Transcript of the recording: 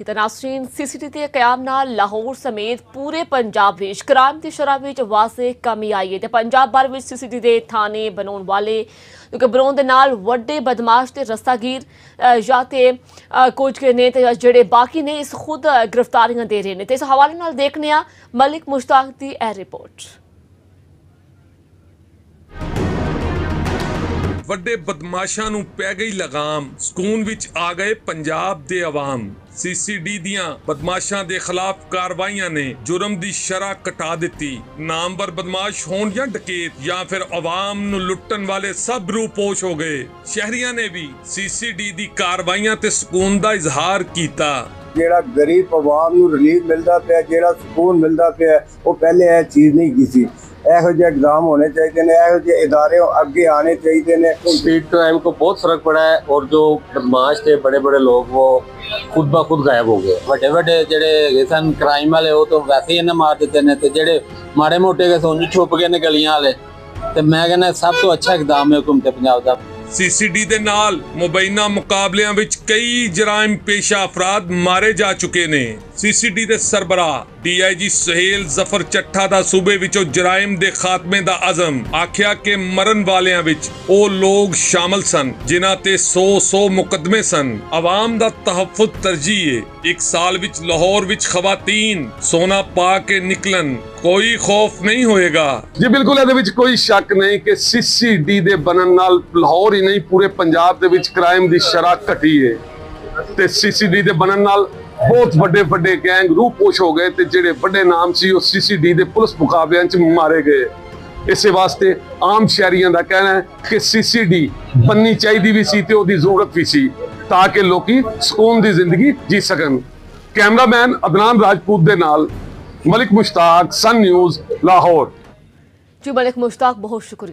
ਕਿਤੇ ਨਾਸਰੀਨ ਸੀਸੀਟੀਵੀ ਦੇ ਕਾਇਮ ਨਾਲ ਲਾਹੌਰ ਸਮੇਤ ਪੂਰੇ ਪੰਜਾਬ ਵਿੱਚ ਕ੍ਰਾਈਮ ਦੀ ਸ਼ਰ੍ਹਾਂ ਵਿੱਚ ਵਾਜ਼ਿਹ ਕਮੀ ਆਈ ਹੈ ਤੇ ਪੰਜਾਬ ਭਰ ਵਿੱਚ ਸੀਸੀਟੀਵੀ ਦੇ ਥਾਣੇ ਬਣਾਉਣ ਵਾਲੇ ਕਿਉਂਕਿ ਬਣਾਉਣ ਦੇ ਨਾਲ ਵੱਡੇ ਬਦਮਾਸ਼ ਤੇ ਰਸਤਾਗੀਰ ਜਾਂ ਤੇ ਕੁਝ ਨੇ ਤੇ ਜਿਹੜੇ ਬਾਕੀ ਨੇ ਇਸ ਖੁਦ ਗ੍ਰਿਫਤਾਰੀਆਂ ਦੇ ਰਹੇ ਨੇ ਤੇ ਇਸ ਹਵਾਲੇ ਨਾਲ ਦੇਖਦੇ ਹਾਂ ਮਲਿਕ ਮੁਸ਼ਤਾਕ ਦੀ ਇਹ ਰਿਪੋਰਟ। ਵੱਡੇ ਬਦਮਾਸ਼ਾਂ ਨੂੰ ਪੈ ਗਈ ਲਗਾਮ, ਸਕੂਨ ਵਿੱਚ ਆ ਗਏ ਪੰਜਾਬ ਦੇ ਆਵਾਮ। ਸੀਸੀਡੀ ਦੀਆਂ ਬਦਮਾਸ਼ਾਂ ਦੇ ਖਿਲਾਫ ਕਾਰਵਾਈਆਂ ਨੇ ਜੁਰਮ ਦੀ ਸ਼ਰ੍ਹਾ ਘਟਾ ਦਿੱਤੀ। ਨਾਮਵਰ ਬਦਮਾਸ਼ ਹੋਣ ਜਾਂ ਡਕੈਤ ਜਾਂ ਫਿਰ ਆਵਾਮ ਨੂੰ ਲੁੱਟਣ ਵਾਲੇ ਸਭ ਰੂਪੋਸ਼ ਹੋ ਗਏ। ਸ਼ਹਿਰੀਆਂ ਨੇ ਵੀ ਸੀਸੀਡੀ ਦੀ ਕਾਰਵਾਈਆਂ ਤੇ ਸਕੂਨ ਦਾ ਇਜ਼ਹਾਰ ਕੀਤਾ। ਜਿਹੜਾ ਗਰੀਬ ਆਵਾਮ ਨੂੰ ਰਿਲੀਫ ਮਿਲਦਾ ਪਿਆ, ਜਿਹੜਾ ਸਕੂਨ ਮਿਲਦਾ ਪਿਆ, ਉਹ ਪਹਿਲੇ ਇਹ ਚੀਜ਼ ਨਹੀਂ ਕੀਤੀ। ਇਹੋ ਜਿਹੇ एग्जाम होने चाहिए ने, ਇਹੋ ਜਿਹੇ इदारे आगे आने चाहिए ने। स्पीड टाइम को बहुत फर्क पड़ा है और जो बदमाश थे बड़े बड़े लोग वो खुद ब खुद गायब हो गए। बड़े बड़े जेडे सन क्राइम वाले वो तो वैसे ही इन्हें मार देते ने, ते जेडे माड़े मोटे के सोन छुप गए ने गलियां वाले। ते मैं कहना सब तो अच्छा इकदाम है हुकूमत पंजाब दा। सीसीडी ਦੇ ਨਾਲ ਮੁਬੈਨਾ ਮੁਕਾਬਲਿਆਂ ਵਿੱਚ ਕਈ ਜਰਾਇਮ ਪੇਸ਼ਾ ਅਫਰਾਦ ਮਾਰੇ ਜਾ ਚੁੱਕੇ ਨੇ। ਸੀਸੀਡੀ ਦੇ ਸਰਬਰਾਹ ਡੀਆਈਜੀ ਸੁਹੇਲ ਜ਼ਫਰ ਚੱਠਾ ਦਾ ਸੂਬੇ ਵਿੱਚੋਂ ਜਰਾਇਮ ਦੇ ਖਾਤਮੇ ਦਾ ਅਜ਼ਮ ਆਖਿਆ ਕਿ ਮਰਨ ਵਾਲਿਆਂ ਵਿੱਚ ਉਹ ਲੋਕ ਸ਼ਾਮਲ ਸਨ ਜਿਨ੍ਹਾਂ ਤੇ 100 ਮੁਕੱਦਮੇ ਸਨ। ਆਵਾਮ ਦਾ ਤਹਫੁਜ਼ ਤਰਜੀਹ ਹੈ। ਇੱਕ ਸਾਲ ਵਿੱਚ ਲਾਹੌਰ ਵਿੱਚ ਖਵਾਤੀਨ ਸੋਨਾ ਪਾ ਕੇ ਨਿਕਲਣ ਕੋਈ ਖੌਫ ਨਹੀਂ ਹੋਏਗਾ। ਜੀ ਬਿਲਕੁਲ ਇਹਦੇ ਵਿੱਚ ਕੋਈ ਸ਼ੱਕ ਨਹੀਂ ਕਿ ਸੀਸੀਡੀ ਦੇ ਬਣਨ ਨਾਲ ਲਾਹੌਰ ਹੀ ਨਹੀਂ ਪੂਰੇ ਪੰਜਾਬ ਦੇ ਵਿੱਚ ਕ੍ਰਾਈਮ ਦੀ ਸ਼ਰ੍ਹਾ ਘਟੀ ਹੈ ਤੇ ਸੀਸੀਡੀ ਦੇ ਬਣਨ ਨਾਲ ਬਹੁਤ ਵੱਡੇ ਗੈਂਗ ਰੂਪੋਸ਼ ਹੋ ਗਏ ਤੇ ਜਿਹੜੇ ਵੱਡੇ ਨਾਮ ਸੀ ਉਹ ਸੀਸੀਡੀ ਦੇ ਪੁਲਿਸ ਮੁਕਾਬਲਿਆਂ 'ਚ ਮਾਰੇ ਗਏ। ਇਸੇ ਵਾਸਤੇ ਆਮ ਸ਼ਹਿਰੀਆਂ ਦਾ ਕਹਿਣਾ ਹੈ ਕਿ ਸੀਸੀਡੀ ਬਣਨੀ ਚਾਹੀਦੀ ਵੀ ਸੀ ਤੇ ਉਹਦੀ ਜ਼ਰੂਰਤ ਵੀ ਸੀ ਤਾਂ ਕਿ ਲੋਕੀ ਸਕੂਨ ਦੀ ਜ਼ਿੰਦਗੀ ਜੀ ਸਕਣ। ਕੈਮਰਾਮੈਨ ਅਦਨਾਨ ਰਾਜਪੂਤ ਦੇ ਨਾਲ मलिक मुश्ताक, सन न्यूज़, लाहौर। जी मलिक मुश्ताक, बहुत शुक्रिया।